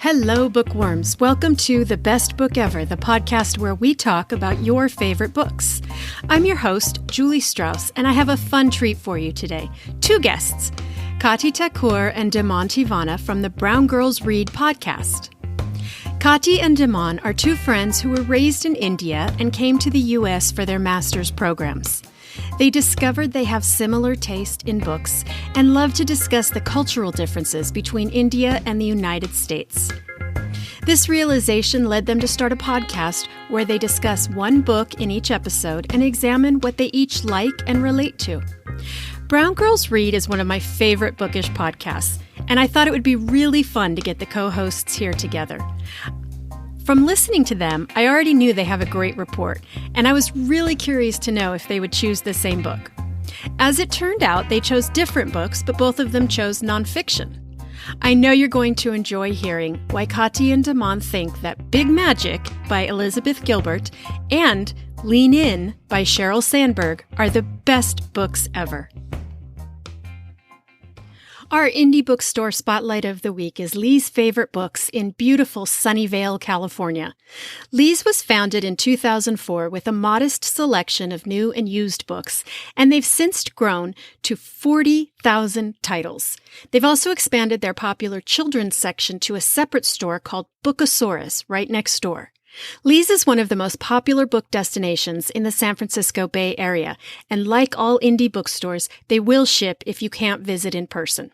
Hello, bookworms. Welcome to The Best Book Ever, the podcast where we talk about your favorite books. I'm your host, Julie Strauss, and I have a fun treat for you today. Two guests, Kyathi Thakur and Daman Tiwana from the Brown Girls Read podcast. Kyathi and Daman are two friends who were raised in India and came to the U.S. for their master's programs. They discovered they have similar taste in books and love to discuss the cultural differences between India and the United States. This realization led them to start a podcast where they discuss one book in each episode and examine what they each like and relate to. Brown Girls Read is one of my favorite bookish podcasts, and I thought it would be really fun to get the co-hosts here together. From listening to them, I already knew they have a great rapport, and I was really curious to know if they would choose the same book. As it turned out, they chose different books, but both of them chose nonfiction. I know you're going to enjoy hearing why Kyathi and Daman think that Big Magic by Elizabeth Gilbert and Lean In by Sheryl Sandberg are the best books ever. Our indie bookstore spotlight of the week is Leigh's favorite books in beautiful Sunnyvale, California. Leigh's was founded in 2004 with a modest selection of new and used books, and they've since grown to 40,000 titles. They've also expanded their popular children's section to a separate store called Bookasaurus right next door. Leigh's is one of the most popular book destinations in the San Francisco Bay Area, and like all indie bookstores, they will ship if you can't visit in person.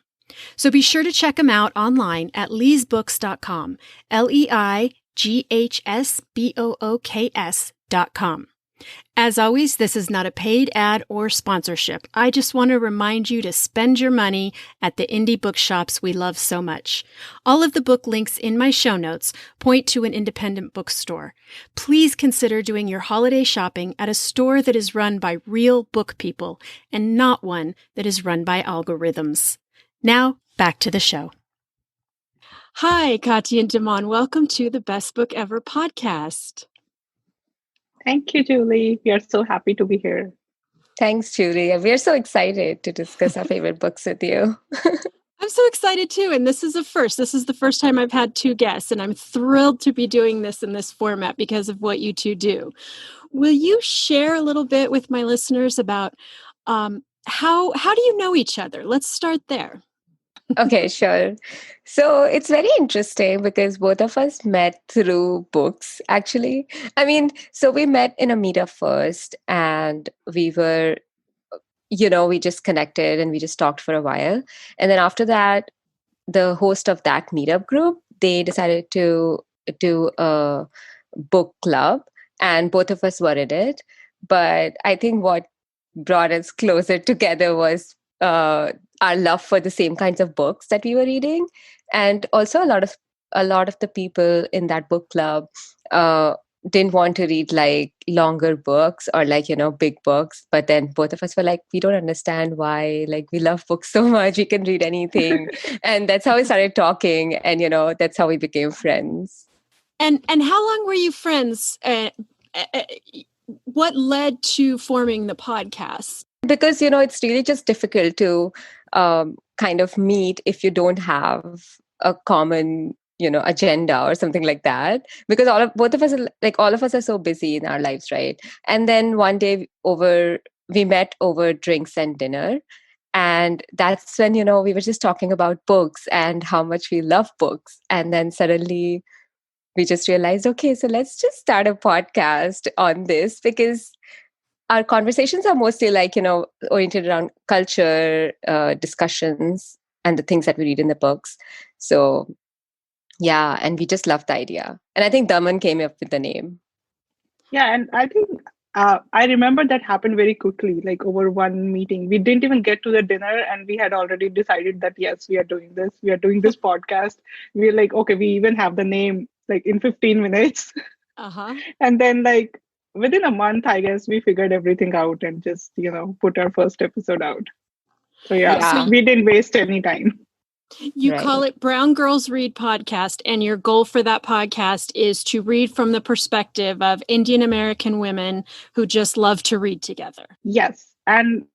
So be sure to check them out online at leisbooks.com, leightsbooks.com. As always, this is not a paid ad or sponsorship. I just want to remind you to spend your money at the indie bookshops we love so much. All of the book links in my show notes point to an independent bookstore. Please consider doing your holiday shopping at a store that is run by real book people and not one that is run by algorithms. Now, back to the show. Hi, Kyathi and Daman. Welcome to the Best Book Ever podcast. Thank you, Julie. We are so happy to be here. Thanks, Julie. We are so excited to discuss our favorite books with you. I'm so excited too, and this is a first. This is the first time I've had two guests, and I'm thrilled to be doing this in this format because of what you two do. Will you share a little bit with my listeners about how do you know each other? Let's start there. Okay, sure. So it's very interesting because both of us met through books, actually. So we met in a meetup first, and we were, we just connected and we just talked for a while. And then after that, the host of that meetup group, they decided to do a book club, and both of us were in it. But I think what brought us closer together was our love for the same kinds of books that we were reading, and also a lot of the people in that book club didn't want to read like longer books or big books. But then both of us were like, we don't understand why we love books so much. We can read anything, and that's how we started talking, and that's how we became friends. And how long were you friends? What led to forming the podcast? Because, it's really just difficult to kind of meet if you don't have a common, agenda or something like that. Because all of us are so busy in our lives, right? And then one day we met over drinks and dinner. And that's when, we were just talking about books and how much we love books. And then suddenly we just realized, okay, so let's just start a podcast on this, because our conversations are mostly oriented around culture, discussions, and the things that we read in the books. So, yeah, and we just loved the idea. And I think Daman came up with the name. Yeah, and I think I remember that happened very quickly, over one meeting. We didn't even get to the dinner, and we had already decided that, yes, we are doing this. We are doing this podcast. We're like, okay, we even have the name in 15 minutes. Uh-huh. And then within a month, I guess, we figured everything out and just, put our first episode out. So yeah. We didn't waste any time. You call it Brown Girls Read podcast, and your goal for that podcast is to read from the perspective of Indian American women who just love to read together. Yes. And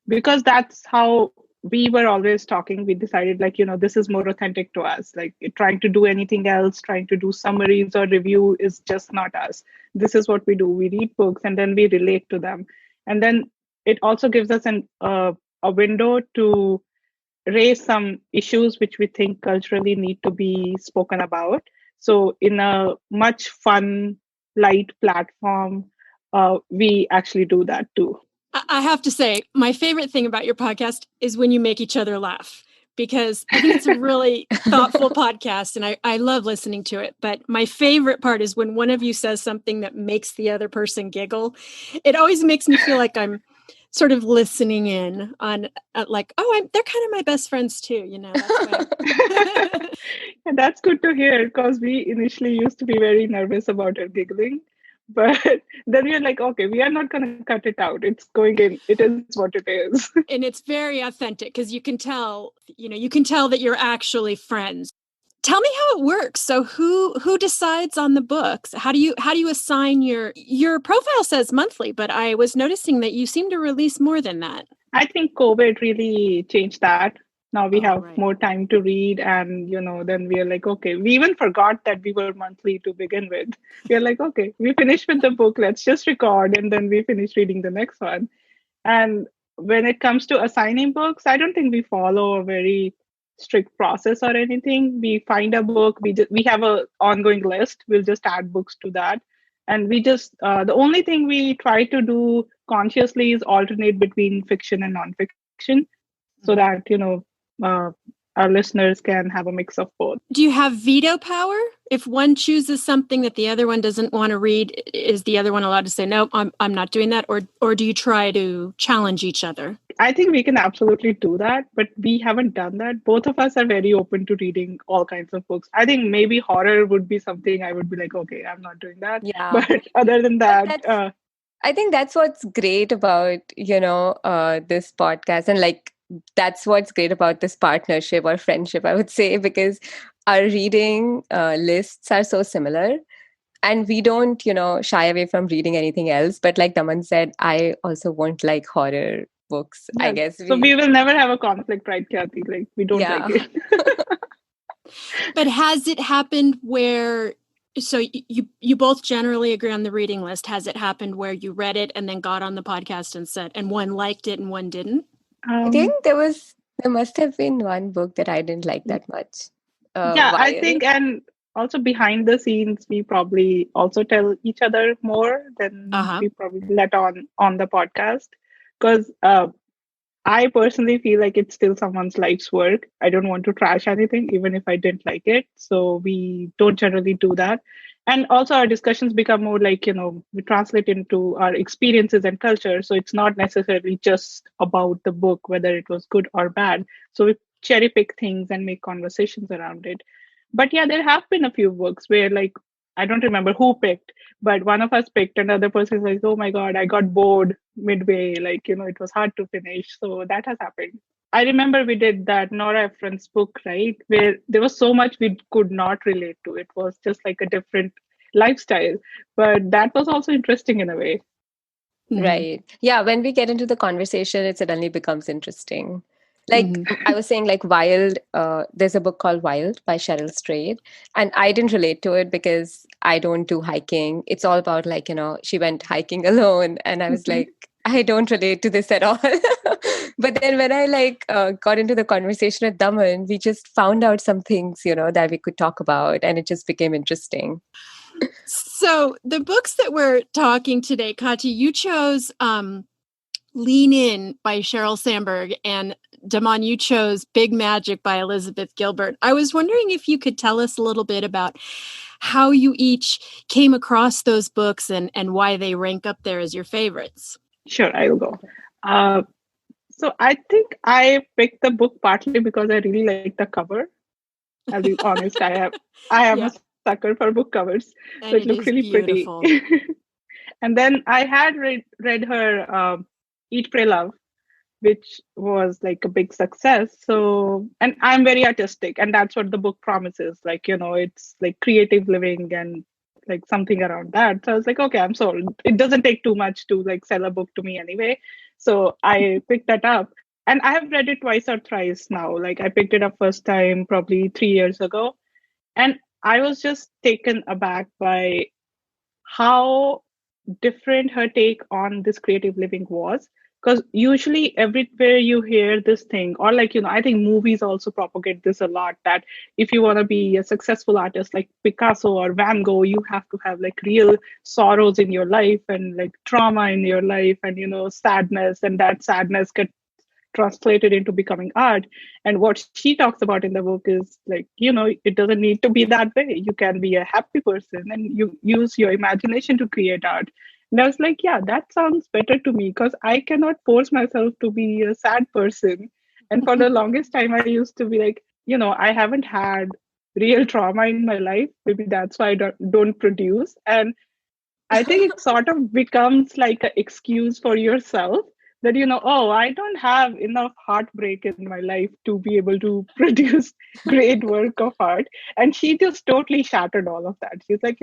because that's how we were always talking. We decided like, this is more authentic to us. Like trying to do anything else, trying to do summaries or review is just not us. This is what we do. We read books and then we relate to them. And then it also gives us a window to raise some issues which we think culturally need to be spoken about. So in a much fun, light platform, we actually do that too. I have to say, my favorite thing about your podcast is when you make each other laugh, because I think it's a really thoughtful podcast and I love listening to it. But my favorite part is when one of you says something that makes the other person giggle. It always makes me feel like I'm sort of listening in on like, they're kind of my best friends too, That's, and that's good to hear, because we initially used to be very nervous about her giggling. But then we're like, okay, we are not going to cut it out. It's going in. It is what it is. And it's very authentic because you can tell that you're actually friends. Tell me how it works. So who decides on the books? How do you assign your profile says monthly, but I was noticing that you seem to release more than that. I think COVID really changed that. Now we have right. more time to read, and then we are like, okay, we even forgot that we were monthly to begin with. We are like, okay, we finished with the book, let's just record, and then we finish reading the next one. And when it comes to assigning books, I don't think we follow a very strict process or anything. We find a book, we have a ongoing list. We'll just add books to that, and we just the only thing we try to do consciously is alternate between fiction and nonfiction, so that our listeners can have a mix of both. Do you have veto power? If one chooses something that the other one doesn't want to read, is the other one allowed to say, no, I'm not doing that? Or do you try to challenge each other? I think we can absolutely do that, but we haven't done that. Both of us are very open to reading all kinds of books. I think maybe horror would be something I would be like, okay, I'm not doing that. Yeah. But other than that, I think that's what's great about, this podcast. And like, that's what's great about this partnership or friendship, I would say, because our reading lists are so similar and we don't, shy away from reading anything else. But like Daman said, I also won't like horror books, yeah. I guess. So we will never have a conflict, right, Kyathi? Like, we don't like it. But has it happened where... So you both generally agree on the reading list. Has it happened where you read it and then got on the podcast and said, and one liked it and one didn't? I think there must have been one book that I didn't like that much. I think, and also behind the scenes, we probably also tell each other more than we probably let on the podcast. Because I personally feel like it's still someone's life's work. I don't want to trash anything, even if I didn't like it. So we don't generally do that. And also our discussions become more like, we translate into our experiences and culture. So it's not necessarily just about the book, whether it was good or bad. So we cherry pick things and make conversations around it. But yeah, there have been a few books where like, I don't remember who picked, but one of us picked and the other person was like, oh my God, I got bored midway. Like, it was hard to finish. So that has happened. I remember we did that Nora Ephron's book, right? Where there was so much we could not relate to. It was just like a different lifestyle. But that was also interesting in a way. Right. Yeah. When we get into the conversation, it suddenly becomes interesting. Like I was saying, like Wild, there's a book called Wild by Sheryl Sandberg. And I didn't relate to it because I don't do hiking. It's all about like, she went hiking alone. And I was like, I don't relate to this at all. But then when I got into the conversation with Daman, we just found out some things, that we could talk about. And it just became interesting. So the books that we're talking today, Kyathi, you chose Lean In by Sheryl Sandberg, and Daman, you chose Big Magic by Elizabeth Gilbert. I was wondering if you could tell us a little bit about how you each came across those books and why they rank up there as your favorites. Sure, I will go. So I think I picked the book partly because I really like the cover. I'll be honest, I am a sucker for book covers. And so it looks really beautiful. Pretty. And then I had read her Eat, Pray, Love, which was like a big success. So, and I'm very artistic, and that's what the book promises. Like, it's like creative living and like something around that. So I was like, okay, I'm sold. It doesn't take too much to like sell a book to me anyway. So I picked that up. and I have read it twice or thrice now. Like I picked it up first time probably 3 years ago. And I was just taken aback by how different her take on this creative living was. Because usually everywhere you hear this thing, or like, I think movies also propagate this a lot, that if you want to be a successful artist like Picasso or Van Gogh, you have to have like real sorrows in your life and like trauma in your life and, sadness, and that sadness gets translated into becoming art. And what she talks about in the book is like, it doesn't need to be that way. You can be a happy person and you use your imagination to create art. And I was like, yeah, that sounds better to me, because I cannot force myself to be a sad person. And for the longest time, I used to be like, I haven't had real trauma in my life. Maybe that's why I don't produce. And I think it sort of becomes like an excuse for yourself that, oh, I don't have enough heartbreak in my life to be able to produce great work of art. And she just totally shattered all of that. She's like,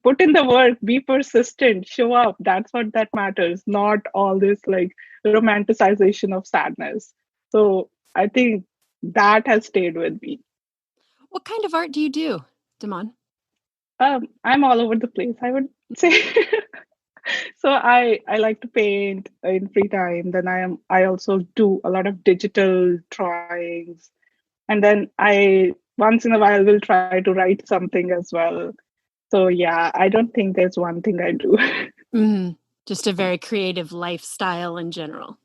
put in the work, be persistent, show up. That's what that matters, not all this like romanticization of sadness. So I think that has stayed with me. What kind of art do you do, Daman? I'm all over the place, I would say. So I like to paint in free time. Then I also do a lot of digital drawings, and then I once in a while will try to write something as well. So yeah, I don't think there's one thing I do. Mm-hmm. Just a very creative lifestyle in general.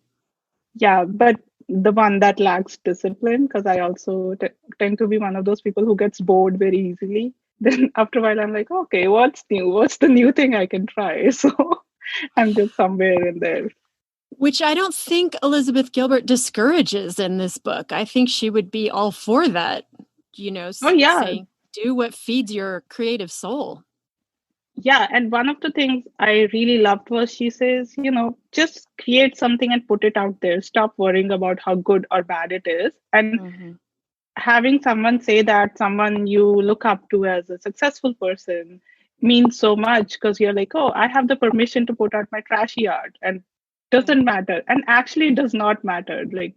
Yeah, but the one that lacks discipline, because I also tend to be one of those people who gets bored very easily. Then after a while, I'm like, okay, what's new? What's the new thing I can try? So I'm just somewhere in there. Which I don't think Elizabeth Gilbert discourages in this book. I think she would be all for that, Oh yeah, saying, do what feeds your creative soul. yeah. And one of the things I really loved was she says, just create something and put it out there. Stop worrying about how good or bad it is. And having someone say that, someone you look up to as a successful person, means so much, because you're like, oh, I have the permission to put out my trashy art and doesn't matter. And actually it does not matter. Like,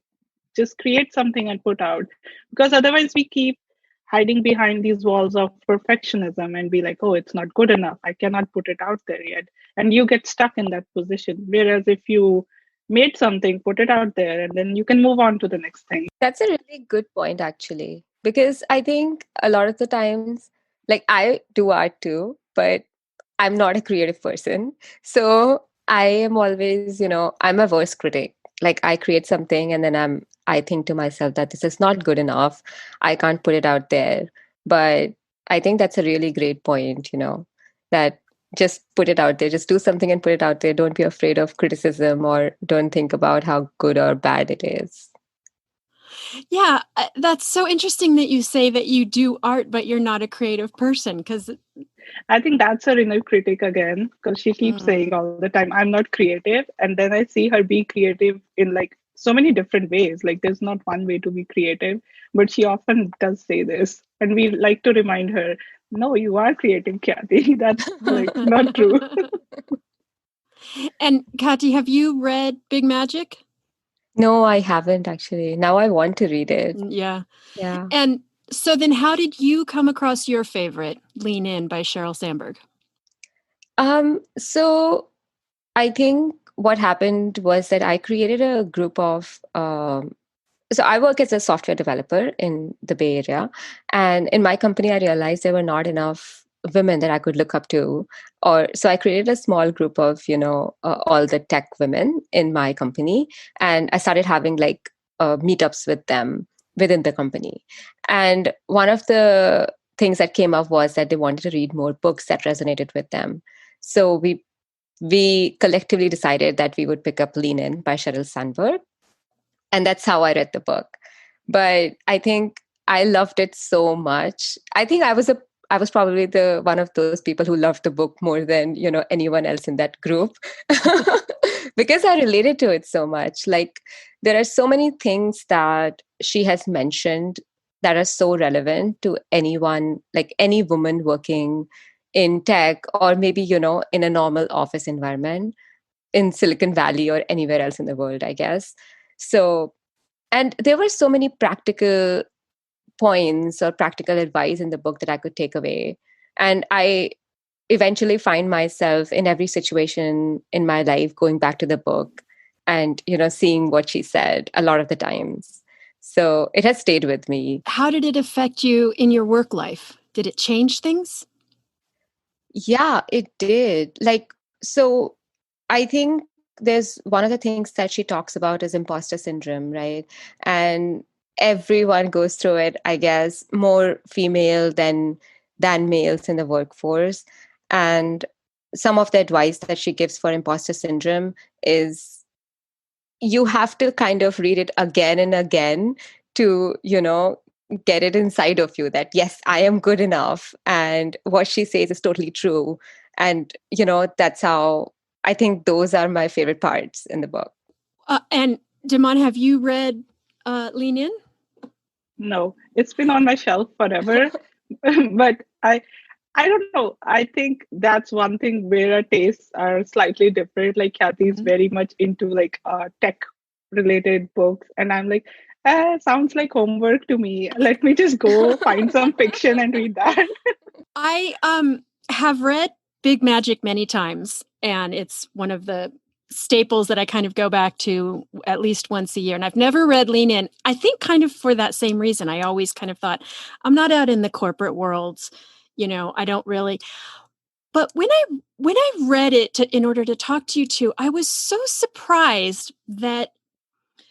just create something and put out, because otherwise we keep hiding behind these walls of perfectionism and be like, oh, it's not good enough, I cannot put it out there yet. And you get stuck in that position. Whereas if you made something, put it out there, and then you can move on to the next thing. That's a really good point, actually, because I think a lot of the times, like I do art too, but I'm not a creative person. So I am always, I'm a worst critic. Like I create something and then I think to myself that this is not good enough. I can't put it out there. But I think that's a really great point, that just put it out there, just do something and put it out there. Don't be afraid of criticism, or don't think about how good or bad it is. Yeah, that's so interesting that you say that you do art, but you're not a creative person, because I think that's her inner critic again, because she keeps saying all the time, I'm not creative. And then I see her be creative in like so many different ways. Like there's not one way to be creative, but she often does say this. And we like to remind her, no, you are creative, Kyathi. That's like not true. And Kyathi, have you read Big Magic? No, I haven't actually. Now I want to read it. Yeah. Yeah. And so then how did you come across your favorite, Lean In by Sheryl Sandberg? So I think what happened was that I created a group of so I work as a software developer in the Bay Area. And in my company, I realized there were not enough women that I could look up to. So I created a small group of, all the tech women in my company. And I started having like meetups with them within the company. And one of the things that came up was that they wanted to read more books that resonated with them. So we collectively decided that we would pick up Lean In by Sheryl Sandberg. And that's how I read the book. But I think I loved it so much. I think I was probably the one of those people who loved the book more than, anyone else in that group. Because I related to it so much. Like there are so many things that she has mentioned that are so relevant to anyone, like any woman working in tech, or maybe, in a normal office environment in Silicon Valley or anywhere else in the world, I guess. So, and there were so many practical points or practical advice in the book that I could take away. And I eventually find myself in every situation in my life going back to the book and, seeing what she said a lot of the times. So it has stayed with me. How did it affect you in your work life? Did it change things? Yeah, it did. So I think there's one of the things that she talks about is imposter syndrome, right? And everyone goes through it, I guess, more female than males in the workforce. And some of the advice that she gives for imposter syndrome is you have to kind of read it again and again to, get it inside of you that, yes, I am good enough. And what she says is totally true. And, that's how I think those are my favorite parts in the book. And Daman, have you read Lean In? No, it's been on my shelf forever. But I don't know. I think that's one thing where our tastes are slightly different. Like Kyathi is very much into like tech related books, and I'm like, sounds like homework to me. Let me just go find some fiction and read that. I have read Big Magic many times, and it's one of the staples that I kind of go back to at least once a year. And I've never read Lean In. I think kind of for that same reason. I always kind of thought, I'm not out in the corporate worlds, I don't really. But when I read it in order to talk to you two, I was so surprised that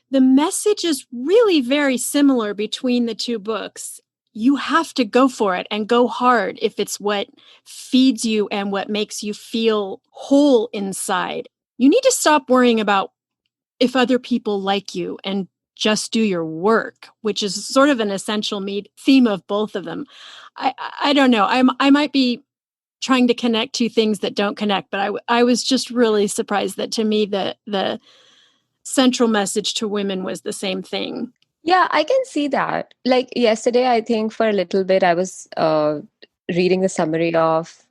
the message is really very similar between the two books. You have to go for it and go hard if it's what feeds you and what makes you feel whole inside. You need to stop worrying about if other people like you and just do your work, which is sort of an essential theme of both of them. I don't know. I might be trying to connect two things that don't connect, but I was just really surprised that to me the central message to women was the same thing. Yeah, I can see that. Like yesterday, I think for a little bit, I was reading the summary of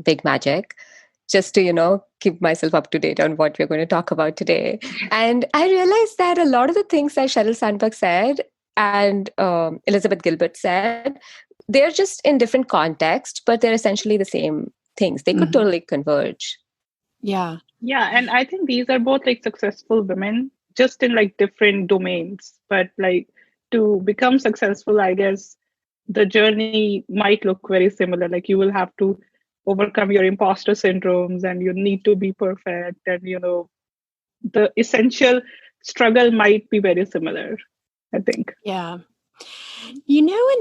Big Magic just to, keep myself up to date on what we're going to talk about today. And I realized that a lot of the things that Sheryl Sandberg said and Elizabeth Gilbert said, they're just in different contexts, but they're essentially the same things. They could totally converge. Yeah. Yeah, and I think these are both like successful women, just in like different domains. But like to become successful, I guess the journey might look very similar. Like you will have to overcome your imposter syndromes and you need to be perfect. And, the essential struggle might be very similar, I think. Yeah.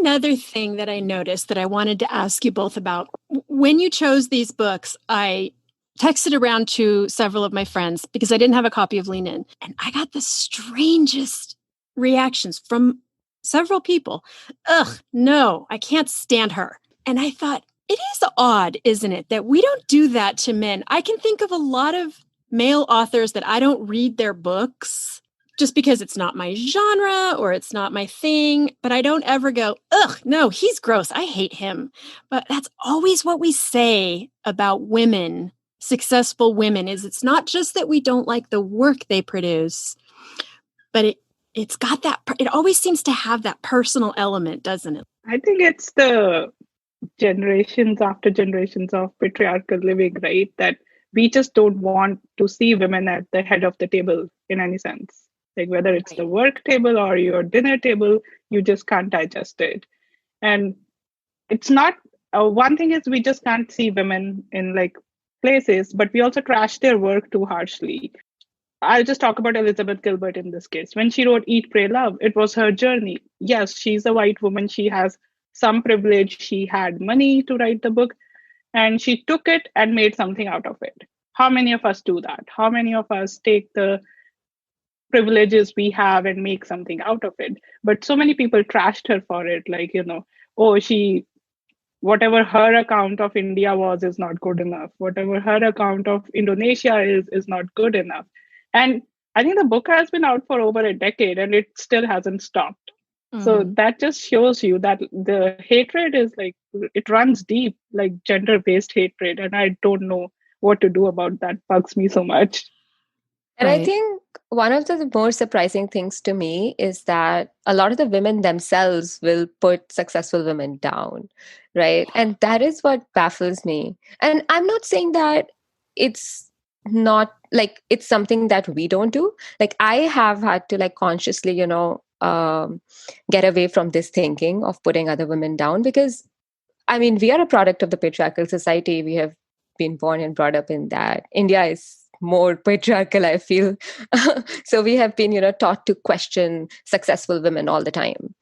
Another thing that I noticed that I wanted to ask you both about, when you chose these books, I texted around to several of my friends because I didn't have a copy of Lean In. And I got the strangest reactions from several people. Ugh, no, I can't stand her. And I thought, it is odd, isn't it, that we don't do that to men? I can think of a lot of male authors that I don't read their books just because it's not my genre or it's not my thing, but I don't ever go, ugh, no, he's gross. I hate him. But that's always what we say about women, successful women, is it's not just that we don't like the work they produce, but it's got that, it always seems to have that personal element, doesn't it? I think it's the generations after generations of patriarchal living, right? That we just don't want to see women at the head of the table in any sense. Like whether it's the work table or your dinner table, you just can't digest it. And it's not, one thing is we just can't see women in like places, but we also trash their work too harshly. I'll just talk about Elizabeth Gilbert in this case. When she wrote Eat, Pray, Love, it was her journey. Yes, she's a white woman. She has some privilege. She had money to write the book, and she took it and made something out of it. How many of us do that? How many of us take the privileges we have and make something out of it? But so many people trashed her for it. Like, oh, whatever her account of India was is not good enough. Whatever her account of Indonesia is not good enough. And I think the book has been out for over a decade and it still hasn't stopped. So that just shows you that the hatred is like, it runs deep, like gender-based hatred. And I don't know what to do about that. Bugs me so much. And I think one of the more surprising things to me is that a lot of the women themselves will put successful women down, right? And that is what baffles me. And I'm not saying that it's not like it's something that we don't do. Like I have had to like consciously, get away from this thinking of putting other women down because I mean, we are a product of the patriarchal society. We have been born and brought up in that. India is more patriarchal, I feel. So we have been, taught to question successful women all the time.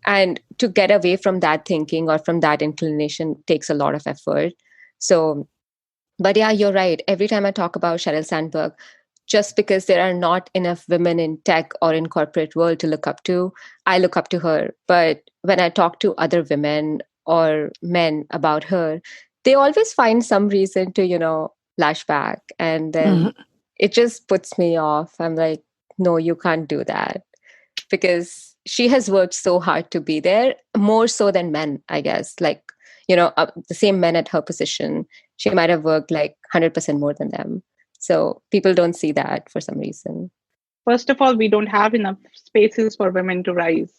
And to get away from that thinking or from that inclination takes a lot of effort. So, but yeah, you're right. Every time I talk about Sheryl Sandberg, just because there are not enough women in tech or in corporate world to look up to, I look up to her. But when I talk to other women or men about her, they always find some reason to, lash back. And then it just puts me off. I'm like, no, you can't do that. Because she has worked so hard to be there, more so than men, I guess. Like, the same men at her position, she might have worked like 100% more than them. So people don't see that for some reason. First of all, we don't have enough spaces for women to rise,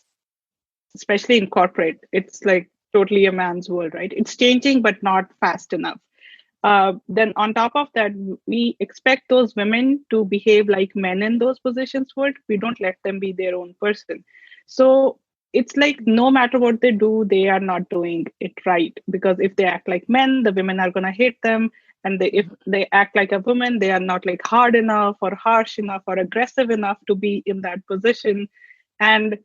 especially in corporate. It's like totally a man's world, right? It's changing, but not fast enough. Then on top of that, we expect those women to behave like men in those positions would. We don't let them be their own person. So it's like no matter what they do, they are not doing it right. Because if they act like men, the women are going to hate them. And if they act like a woman, they are not like hard enough or harsh enough or aggressive enough to be in that position. And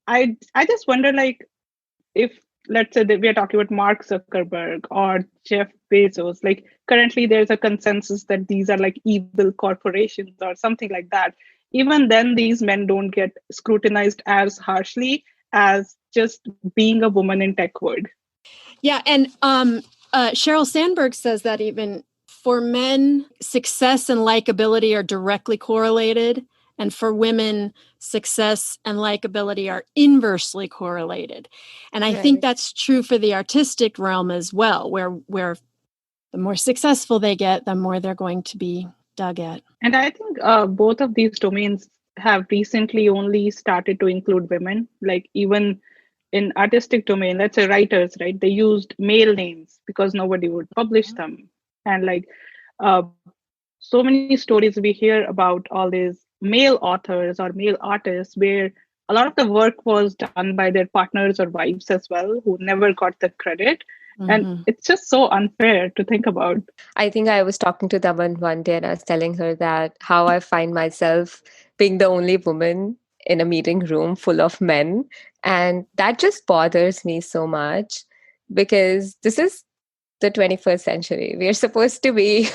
I just wonder, like, if let's say that we are talking about Mark Zuckerberg or Jeff Bezos, like currently there's a consensus that these are like evil corporations or something like that. Even then, these men don't get scrutinized as harshly as just being a woman in tech world. Yeah, and Sheryl Sandberg says that even for men, success and likability are directly correlated. And for women, success and likability are inversely correlated. And I think that's true for the artistic realm as well, where the more successful they get, the more they're going to be dug at. And I think both of these domains have recently only started to include women. Like even in artistic domain, let's say writers, right? They used male names because nobody would publish them. And like so many stories we hear about all these male authors or male artists where a lot of the work was done by their partners or wives as well, who never got the credit. And it's just so unfair to think about. I think I was talking to Daman one day and I was telling her that how I find myself being the only woman in a meeting room full of men. And that just bothers me so much because this is the 21st century. We are supposed to be,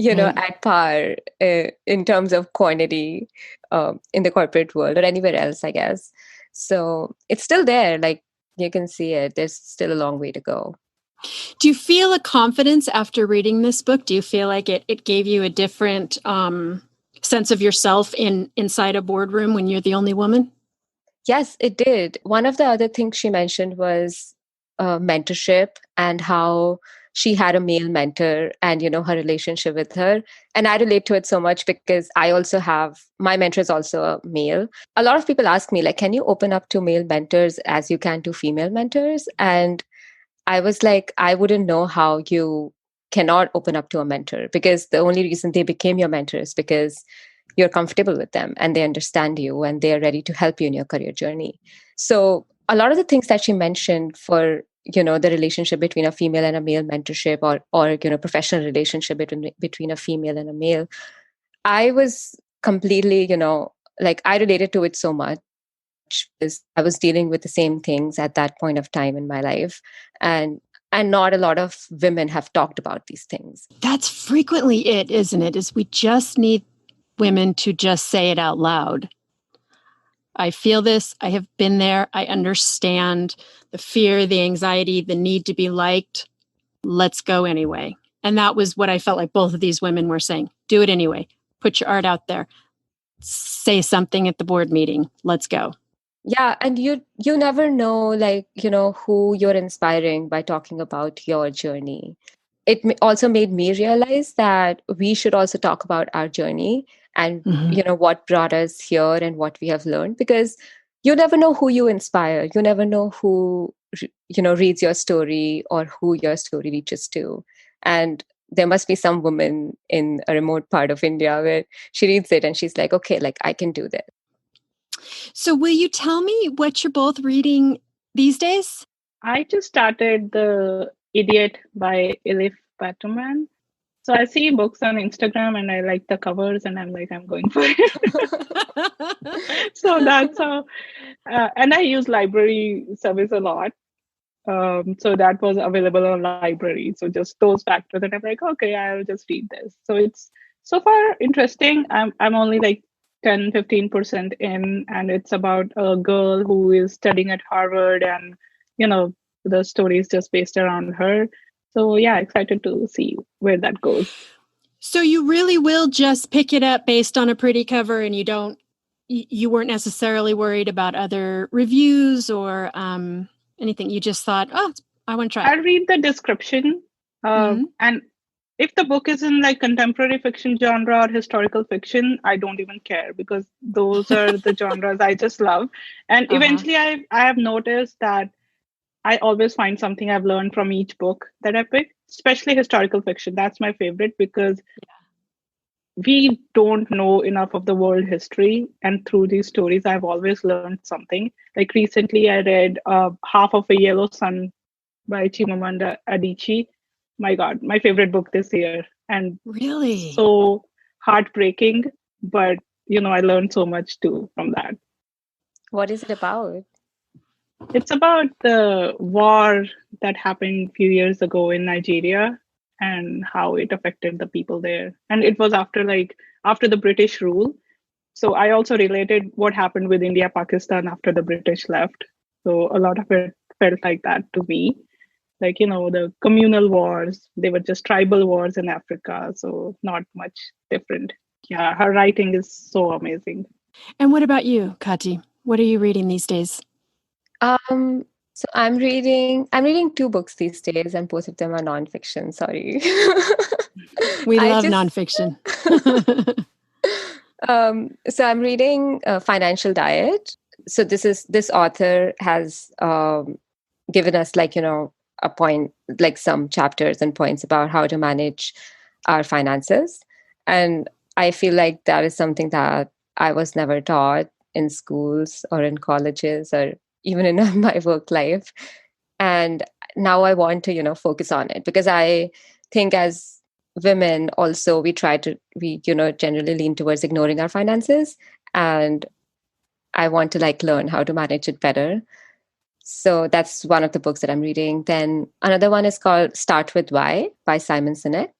at par in terms of quantity in the corporate world or anywhere else, I guess. So it's still there. Like you can see it. There's still a long way to go. Do you feel a confidence after reading this book? Do you feel like it gave you a different sense of yourself inside a boardroom when you're the only woman? Yes, it did. One of the other things she mentioned was mentorship and how she had a male mentor and, her relationship with her. And I relate to it so much because I also have, my mentor is also a male. A lot of people ask me, like, can you open up to male mentors as you can to female mentors? And I was like, I wouldn't know how you cannot open up to a mentor because the only reason they became your mentor is because you're comfortable with them and they understand you and they are ready to help you in your career journey. So a lot of the things that she mentioned for, the relationship between a female and a male mentorship or professional relationship between a female and a male, I was completely, like I related to it so much because I was dealing with the same things at that point of time in my life. And not a lot of women have talked about these things. That's frequently it, isn't it? Is we just need women to just say it out loud. I feel this. I have been there. I understand the fear, the anxiety, the need to be liked. Let's go anyway. And that was what I felt like both of these women were saying. Do it anyway. Put your art out there. Say something at the board meeting. Let's go. Yeah. And you never know, like, who you're inspiring by talking about your journey. It also made me realize that we should also talk about our journey and what brought us here and what we have learned, because you never know who you inspire. You never know who reads your story or who your story reaches to. And there must be some woman in a remote part of India where she reads it and she's like, okay, like I can do this. So will you tell me what you're both reading these days? I just started The Idiot by Elif Batuman. So I see books on Instagram and I like the covers and I'm like, I'm going for it. So that's how, and I use library service a lot. So that was available on library. So just those factors, and I'm like, okay, I'll just read this. So it's so far interesting. I'm only like 10-15% in, and it's about a girl who is studying at Harvard, and the story is just based around her. So yeah, excited to see where that goes. So you really will just pick it up based on a pretty cover, and you weren't necessarily worried about other reviews or anything. You just thought, oh, I want to try it. I'll read the description. And if the book is in like contemporary fiction genre or historical fiction, I don't even care, because those are the genres I just love. And eventually I have noticed that I always find something I've learned from each book that I pick, especially historical fiction. That's my favorite, because we don't know enough of the world history. And through these stories, I've always learned something. Like recently, I read Half of a Yellow Sun by Chimamanda Adichie. My God, my favorite book this year. And really so heartbreaking, but I learned so much too from that. What is it about? It's about the war that happened a few years ago in Nigeria and how it affected the people there. And it was after the British rule. So I also related what happened with India, Pakistan after the British left. So a lot of it felt like that to me. Like, the communal wars, they were just tribal wars in Africa. So not much different. Yeah, her writing is so amazing. And what about you, Kyathi? What are you reading these days? So I'm reading 2 books these days, and both of them are nonfiction. Sorry. We love nonfiction. So I'm reading Financial Diet. So this author has given us a point, like some chapters and points about how to manage our finances. And I feel like that is something that I was never taught in schools or in colleges or even in my work life. And now I want to, focus on it, because I think as women also, we generally lean towards ignoring our finances. And I want to learn how to manage it better. So that's one of the books that I'm reading. Then another one is called Start With Why by Simon Sinek.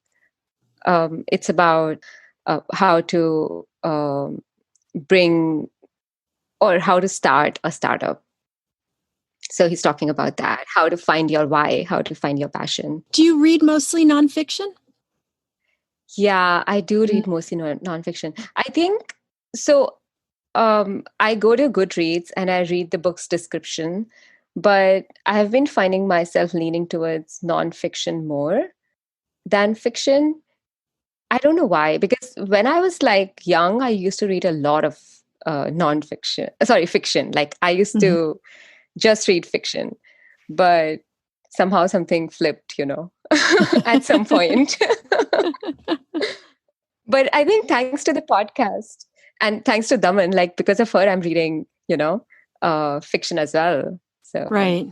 It's about how to bring or how to start a startup. So he's talking about that, how to find your why, how to find your passion. Do you read mostly nonfiction? Yeah, I do read mostly nonfiction. I think so. I go to Goodreads and I read the book's description, but I have been finding myself leaning towards nonfiction more than fiction. I don't know why, because when I was young, I used to read a lot of fiction. Like I used to just read fiction, but somehow something flipped, at some point. But I think thanks to the podcast and thanks to Daman, because of her, I'm reading, fiction as well. So right.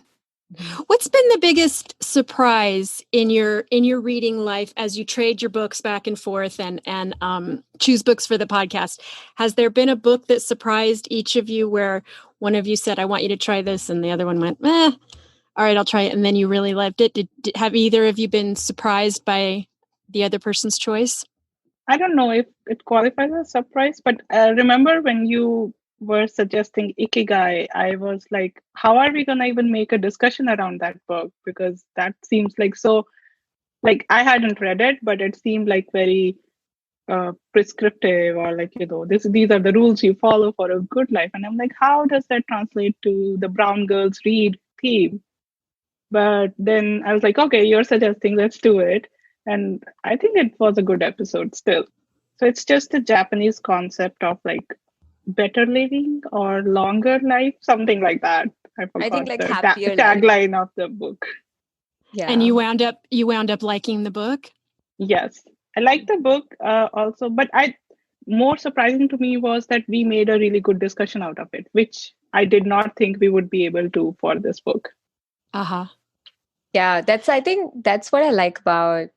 What's been the biggest surprise in your reading life as you trade your books back and forth and choose books for the podcast? Has there been a book that surprised each of you where one of you said, I want you to try this, and the other one went, all right, I'll try it, and then you really loved it? Have either of you been surprised by the other person's choice? I don't know if it qualifies as a surprise, but remember when you were suggesting Ikigai, I was like, how are we going to even make a discussion around that book? Because that seems so, I hadn't read it, but it seemed very prescriptive, or these are the rules you follow for a good life. And I'm like, how does that translate to the brown girls read theme? But then I was like, okay, you're suggesting, let's do it. And I think it was a good episode still. So it's just the Japanese concept of like better living or longer life, something like that. I forgot think like the happier life. tagline of the book. Yeah. And you wound up liking the book? Yes, I like the book also, but more surprising to me was that we made a really good discussion out of it, which I did not think we would be able to for this book. Uh-huh. Yeah, I think that's what I like about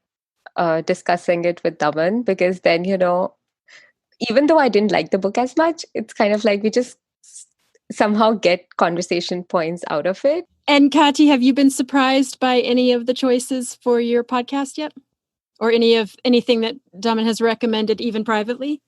discussing it with Daman, because then, even though I didn't like the book as much, it's kind of like we just somehow get conversation points out of it. And Kyathi, have you been surprised by any of the choices for your podcast yet? Or anything that Daman has recommended even privately?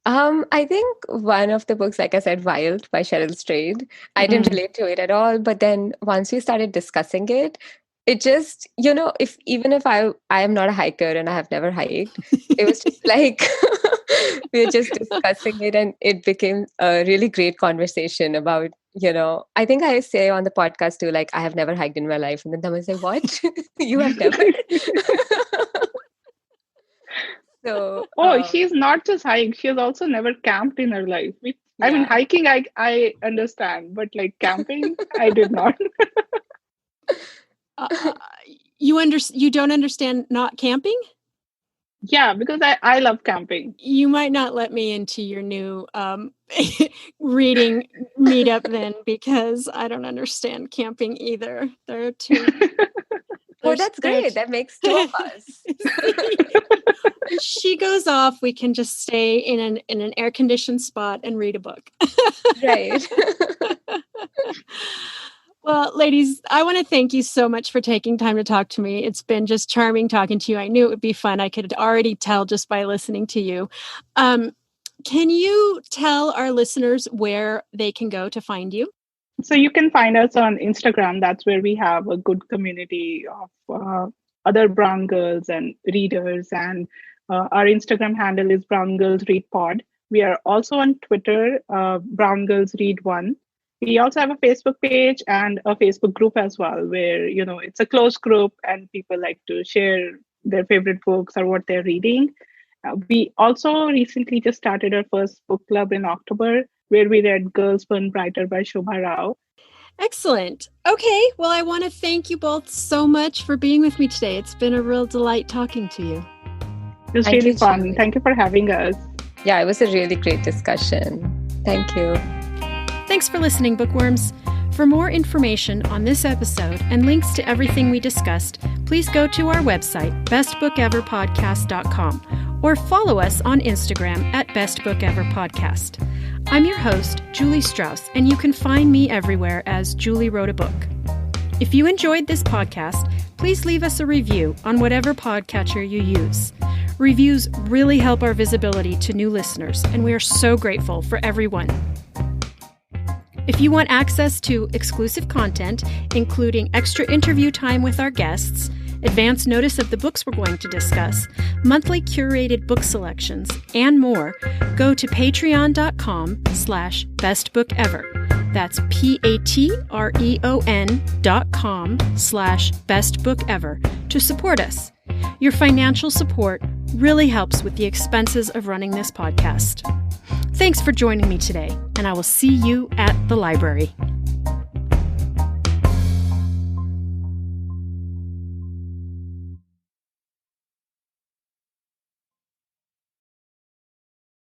I think one of the books, like I said, Wild by Sheryl Sandberg, I didn't relate to it at all. But then once we started discussing it, it just, even if I am not a hiker and I have never hiked, it was just like we were just discussing it, and it became a really great conversation about, I think I say on the podcast too, like, I have never hiked in my life. And then Daman say, what? You have never? So, she's not just hiked. She has also never camped in her life. I mean, hiking, I understand, but like camping, I did not. You don't understand not camping? Yeah, because I love camping. You might not let me into your new reading meetup then, because I don't understand camping either. There are two. Oh, that's great. That makes two of us. When she goes off, we can just stay in an air-conditioned spot and read a book. Right. Well, ladies, I want to thank you so much for taking time to talk to me. It's been just charming talking to you. I knew it would be fun. I could already tell just by listening to you. Can you tell our listeners where they can go to find you? So you can find us on Instagram. That's where we have a good community of other brown girls and readers. And our Instagram handle is Brown Girls Read Pod. We are also on Twitter, Brown Girls Read One. We also have a Facebook page and a Facebook group as well, where, it's a closed group and people like to share their favorite books or what they're reading. We also recently just started our first book club in October, where we read Girls Burn Brighter by Shobha Rao. Excellent. Okay. Well, I want to thank you both so much for being with me today. It's been a real delight talking to you. It was really fun. Thank you for having us. Yeah, it was a really great discussion. Thank you. Thanks for listening, bookworms. For more information on this episode and links to everything we discussed, please go to our website, bestbookeverpodcast.com, or follow us on Instagram at bestbookeverpodcast. I'm your host, Julie Strauss, and you can find me everywhere as Julie Wrote a Book. If you enjoyed this podcast, please leave us a review on whatever podcatcher you use. Reviews really help our visibility to new listeners, and we are so grateful for everyone. If you want access to exclusive content, including extra interview time with our guests, advance notice of the books we're going to discuss, monthly curated book selections, and more, go to patreon.com/bestbookever. That's patreon.com/bestbookever to support us. Your financial support really helps with the expenses of running this podcast. Thanks for joining me today, and I will see you at the library.